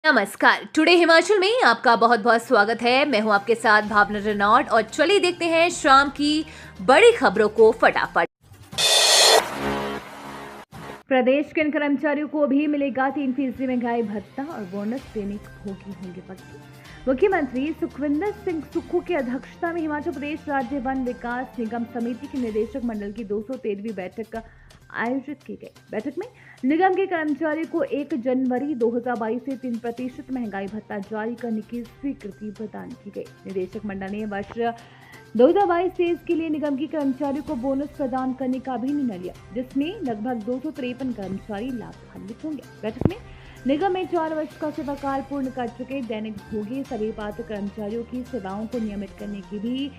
नमस्कार। टुडे हिमाचल में आपका बहुत बहुत स्वागत है। मैं हूं आपके साथ भावना रेनॉल्ड और चलिए देखते हैं शाम की बड़ी खबरों को फटाफट। प्रदेश के कर्मचारियों को भी मिलेगा 3% महंगाई भत्ता और बोनस देने होगी होंगे पक्के। मुख्यमंत्री सुखविंदर सिंह सुक्खू की अध्यक्षता में हिमाचल प्रदेश राज्य वन विकास निगम समिति के निदेशक मंडल की 213वीं बैठक आयोजित की गई। बैठक में निगम के कर्मचारियों को 1 जनवरी 2022 से 3% महंगाई भत्ता जारी करने की स्वीकृति प्रदान की गई। निदेशक मंडल ने वर्ष 2022-23 के लिए निगम के कर्मचारियों को बोनस प्रदान करने का भी निर्णय लिया, जिसमें लगभग 253 कर्मचारी लाभान्वित होंगे। बैठक में निगम में 4 वर्ष का सेवाकाल पूर्ण कर चुके दैनिक भोगी सभी पात्र कर्मचारियों की सेवाओं को नियमित करने की भी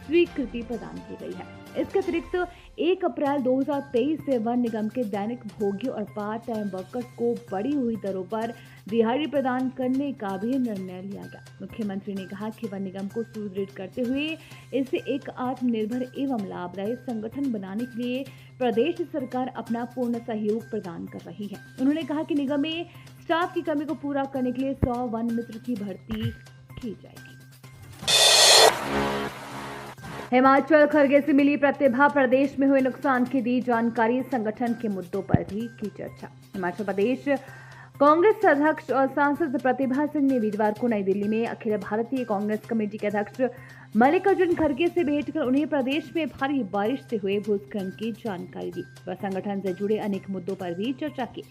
स्वीकृति प्रदान की गई है। इसके अतिरिक्त 1 अप्रैल 2023 से वन निगम के दैनिक भोगी और पार्ट टाइम वर्कर्स को बढ़ी हुई दरों पर दिहाड़ी प्रदान करने का भी निर्णय लिया गया। मुख्यमंत्री ने कहा कि वन निगम को सुदृढ़ करते हुए इसे एक आत्मनिर्भर एवं लाभदायक संगठन बनाने के लिए प्रदेश सरकार अपना पूर्ण सहयोग प्रदान कर रही है। उन्होंने कहा कि निगम में स्टाफ की कमी को पूरा करने के लिए 100 वन मित्र की भर्ती की जाएगी। हिमाचल खरगे से मिली प्रतिभा, प्रदेश में हुए नुकसान की दी जानकारी, संगठन के मुद्दों पर भी की चर्चा। हिमाचल प्रदेश कांग्रेस अध्यक्ष और सांसद प्रतिभा सिंह ने वीरवार को नई दिल्ली में अखिल भारतीय कांग्रेस कमेटी के अध्यक्ष मल्लिकार्जुन खड़गे से भेंट कर उन्हें प्रदेश में भारी बारिश से हुए भूस्खलन की जानकारी दी व संगठन से जुड़े अनेक मुद्दों पर भी चर्चा की।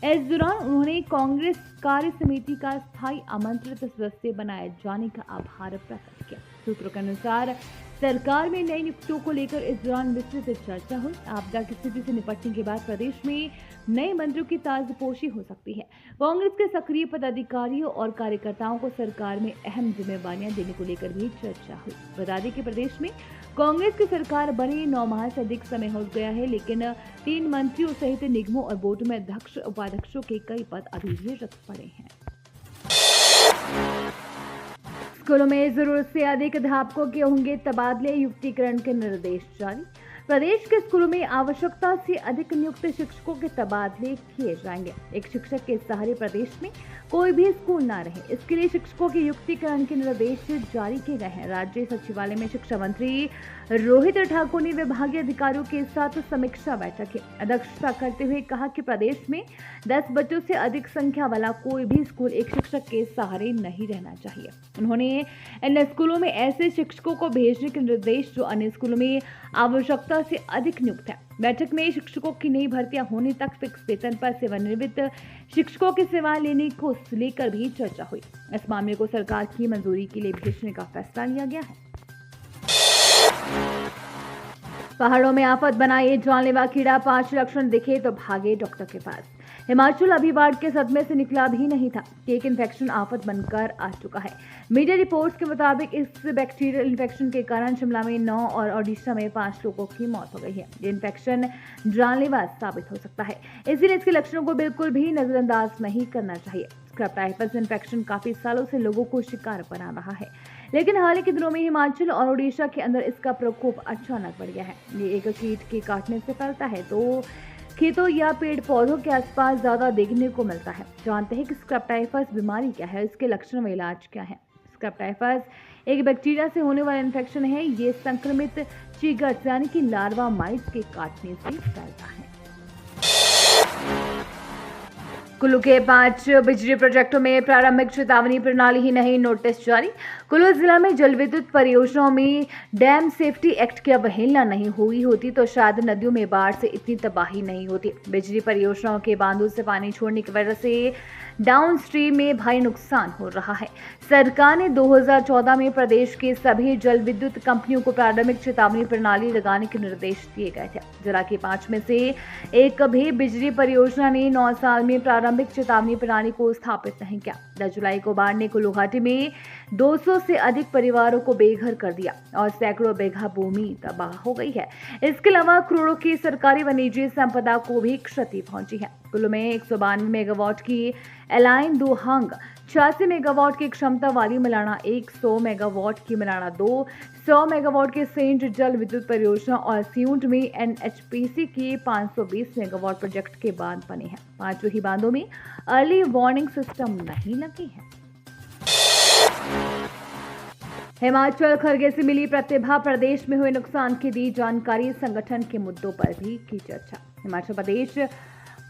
इस दौरान उन्होंने कांग्रेस कार्य समिति का स्थायी आमंत्रित सदस्य बनाए जाने का आभार प्रकट किया। सूत्रों के अनुसार सरकार में नई नियुक्तियों को लेकर इस दौरान विस्तृत चर्चा हुई। आपदा की स्थिति से निपटने के बाद प्रदेश में नए मंत्रियों की ताजपोशी हो सकती है। कांग्रेस के सक्रिय पदाधिकारियों और कार्यकर्ताओं को सरकार में अहम जिम्मेवारियां देने को लेकर भी चर्चा हुई। बता दें कि प्रदेश में कांग्रेस की सरकार बने 9 माह से अधिक समय हो गया है, लेकिन 3 मंत्रियों सहित निगमों और बोर्ड में अध्यक्ष उपाध्यक्षों के कई पद अभी भी रिक्त पड़े हैं। स्कूलों में जरूरत से अधिक अध्यापकों के होंगे तबादले, युक्तिकरण के निर्देश जारी। प्रदेश के स्कूलों में आवश्यकता से अधिक नियुक्त शिक्षकों के तबादले किए जाएंगे। एक शिक्षक के सहारे प्रदेश में कोई भी स्कूल न रहे, इसके लिए शिक्षकों के युक्तिकरण के निर्देश जारी किए गए हैं। राज्य सचिवालय में शिक्षा मंत्री रोहित ठाकुर ने विभागीय अधिकारियों के साथ समीक्षा बैठक की अध्यक्षता करते हुए कहा कि प्रदेश में 10 बच्चों से अधिक संख्या वाला कोई भी स्कूल एक शिक्षक के सहारे नहीं रहना चाहिए। उन्होंने इन स्कूलों में ऐसे शिक्षकों को भेजने के निर्देश जो अन्य स्कूलों में आवश्यकता से अधिक नियुक्त है। बैठक में शिक्षकों की नई भर्तियां होने तक फिक्स वेतन पर सेवानिवृत्त शिक्षकों की सेवा लेने को लेकर भी चर्चा हुई। इस मामले को सरकार की मंजूरी के लिए भेजने का फैसला लिया गया है। पहाड़ों में आफत बना ये जानलेवा कीड़ा, 5 लक्षण दिखे तो भागे डॉक्टर के पास। हिमाचल अभी बाढ़ के सदमे से निकला भी नहीं था कि एक इन्फेक्शन आफत बनकर आ चुका है। मीडिया रिपोर्ट्स के मुताबिक इस बैक्टीरियल इन्फेक्शन के कारण शिमला में 9 और ओडिशा में 5 लोगों की मौत हो गई है। ये इन्फेक्शन जानलेवा साबित हो सकता है, इसीलिए इसके लक्षणों को बिल्कुल भी नजरअंदाज नहीं करना चाहिए। स्क्रब टाइफस इन्फेक्शन काफी सालों से लोगों को शिकार बना रहा है, लेकिन हाल के दिनों में हिमाचल और ओडिशा के अंदर इसका प्रकोप अचानक बढ़ गया है। ये एक कीट के काटने से फैलता है तो खेतों या पेड़ पौधों के आसपास ज्यादा देखने को मिलता है। जानते हैं कि स्क्रब टाइफस बीमारी क्या है, इसके लक्षण व इलाज क्या है। स्क्रब टाइफस एक बैक्टीरिया से होने वाला इन्फेक्शन है। ये संक्रमित चीगर्स यानी कि लार्वा माइट्स के काटने से फैलता है। कुल्लू के 5 बिजली प्रोजेक्टों में प्रारंभिक चेतावनी प्रणाली ही नहीं, नोटिस जारी। कुल्लू जिला में जल विद्युत परियोजनाओं में डैम सेफ्टी एक्ट की अवहेलना नहीं हुई होती तो शायद नदियों में बाढ़ से इतनी तबाही नहीं होती। बिजली परियोजनाओं के बांधों से पानी छोड़ने की वजह से डाउन स्ट्रीम में भारी नुकसान हो रहा है। सरकार ने 2014 में प्रदेश के सभी जल विद्युत कंपनियों को प्रारंभिक चेतावनी प्रणाली लगाने के निर्देश दिए गए थे। जिला की 5 में से एक भी बिजली परियोजना ने 9 साल में प्रारंभिक चेतावनी प्रणाली को स्थापित नहीं किया। 10 जुलाई को बाढ़ ने कुल्लू घाटी में 200 से अधिक परिवारों को बेघर कर दिया और सैकड़ों बीघा भूमि तबाह हो गई है। इसके अलावा करोड़ों की सरकारी व निजी संपदा को भी क्षति पहुंची है। कुल्लू में 192 मेगावाट की एलाइन दुहांग, 86 मेगावाट की क्षमता वाली मलाना 1, 100 मेगावाट की मलाना 2, 100 मेगावाट की सेंट जल विद्युत परियोजना और सियूंट में एनएचपीसी के 520 मेगावाट प्रोजेक्ट के बांध बने हैं। 5 ही बांधों में अर्ली वार्निंग सिस्टम नहीं लगे हैं। हिमाचल खरगे से मिली प्रतिभा, प्रदेश में हुए नुकसान की दी जानकारी, संगठन के मुद्दों पर भी की चर्चा। हिमाचल प्रदेश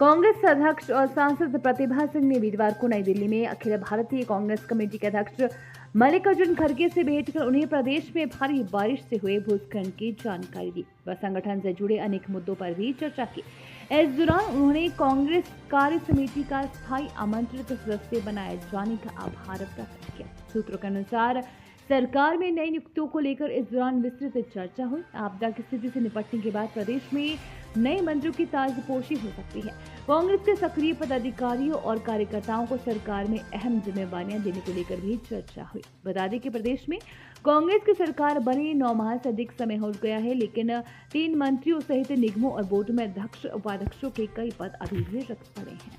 कांग्रेस अध्यक्ष और सांसद प्रतिभा सिंह ने वीरवार को नई दिल्ली में अखिल भारतीय कांग्रेस कमेटी के अध्यक्ष मल्लिकार्जुन खड़गे से भेंट कर उन्हें प्रदेश में भारी बारिश से हुए भूस्खलन की जानकारी दी व संगठन से जुड़े अनेक मुद्दों पर भी चर्चा की। इस दौरान उन्होंने कांग्रेस कार्य समिति का स्थायी आमंत्रित सदस्य बनाए जाने का आभार प्रकट किया। सूत्रों के अनुसार सरकार में नई नियुक्तियों को लेकर इस दौरान विस्तृत चर्चा हुई। आपदा की स्थिति से निपटने के बाद प्रदेश में नए मंत्रियों की ताजपोशी हो सकती है। कांग्रेस के सक्रिय पदाधिकारियों और कार्यकर्ताओं को सरकार में अहम जिम्मेवारियां देने को लेकर भी चर्चा हुई। बता दें कि प्रदेश में कांग्रेस की सरकार बने 9 माह से अधिक समय हो गया है, लेकिन 3 मंत्रियों सहित निगमों और बोर्डों में अध्यक्ष उपाध्यक्षों के कई पद अभी भी रिक्त पड़े हैं।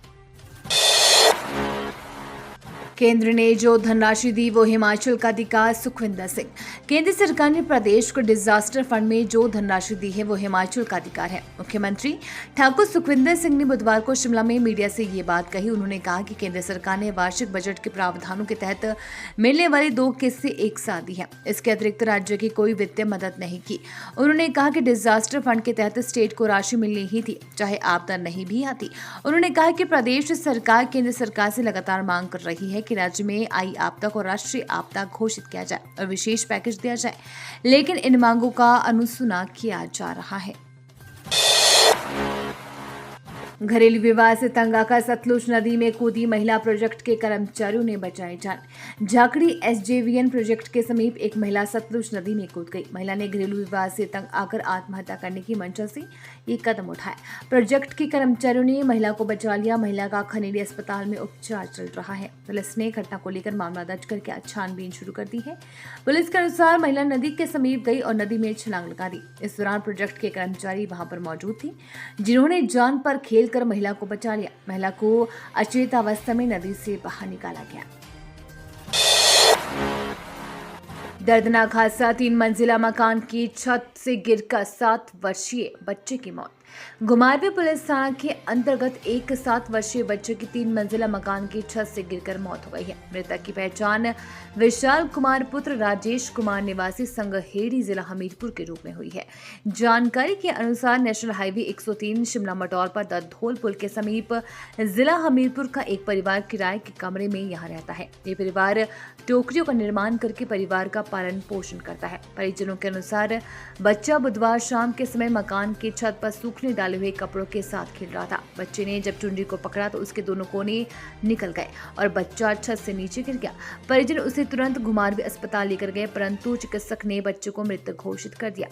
केंद्र ने जो धनराशि दी वो हिमाचल का अधिकार, सुखविंदर सिंह। केंद्र सरकार ने प्रदेश को डिजास्टर फंड में जो धनराशि दी है वो हिमाचल का अधिकार है। मुख्यमंत्री ठाकुर सुखविंदर सिंह ने बुधवार को शिमला में मीडिया से ये बात कही। उन्होंने कहा कि केंद्र सरकार ने वार्षिक बजट के प्रावधानों के तहत मिलने वाली 2 किस्तें एक साथ दी है। इसके अतिरिक्त राज्य की कोई वित्तीय मदद नहीं की। उन्होंने कहा कि डिजास्टर फंड के तहत स्टेट को राशि मिलनी ही थी, चाहे आपदा नहीं भी आती। उन्होंने कहा कि प्रदेश सरकार केंद्र सरकार से लगातार मांग कर रही है कि राज्य में आई आपदा को राष्ट्रीय आपदा घोषित किया जाए और विशेष पैकेज दिया जाए, लेकिन इन मांगों का अनसुना किया जा रहा है। घरेलू विवाद से तंग आकर सतलुज नदी में कूदी महिला, प्रोजेक्ट के कर्मचारियों ने बचाई जान। झाकड़ी एसजेवीएन प्रोजेक्ट के समीप एक महिला सतलुज नदी में कूद गई। महिला ने घरेलू विवाद से तंग आकर आत्महत्या करने की मंशा से ये कदम उठाया। प्रोजेक्ट के कर्मचारियों ने महिला को बचा लिया। महिला का खनेरी अस्पताल में उपचार चल रहा है। पुलिस ने घटना को लेकर मामला दर्ज करके छानबीन शुरू कर दी है। पुलिस के अनुसार महिला नदी के समीप गई और नदी में छलांग लगा दी। इस दौरान प्रोजेक्ट के कर्मचारी वहां पर मौजूद थे, जिन्होंने जान पर खेल कर महिला को बचा लिया। महिला को अचेत अवस्था में नदी से बाहर निकाला गया। दर्दनाक हादसा, 3 मंजिला मकान की छत से गिरकर 7 वर्षीय बच्चे की मौत। घुमारवीं पुलिस थाना के अंतर्गत एक 7 वर्षीय बच्चे की 3 मंजिला मकान की छत से गिरकर मौत हो गई है। मृतक की पहचान विशाल कुमार पुत्र राजेश कुमार निवासी संगहेड़ी जिला हमीरपुर के रूप में हुई है। जानकारी के अनुसार नेशनल हाईवे 103 शिमला मटौर पर दधोल पुल के समीप जिला हमीरपुर का एक परिवार किराए के कमरे में यहाँ रहता है। ये परिवार टोकरियों का निर्माण करके परिवार का पालन पोषण करता है। परिजनों के अनुसार बच्चा बुधवार शाम के समय मकान की छत पर सूखने डाले हुए कपड़ों के साथ खेल रहा था। बच्चे ने जब चुंडी को पकड़ा तो उसके दोनों कोने निकल गए और बच्चा छत से नीचे गिर गया। परिजन उसे तुरंत घुमारवीं अस्पताल लेकर गए, परंतु चिकित्सक ने बच्चे को मृत घोषित कर दिया।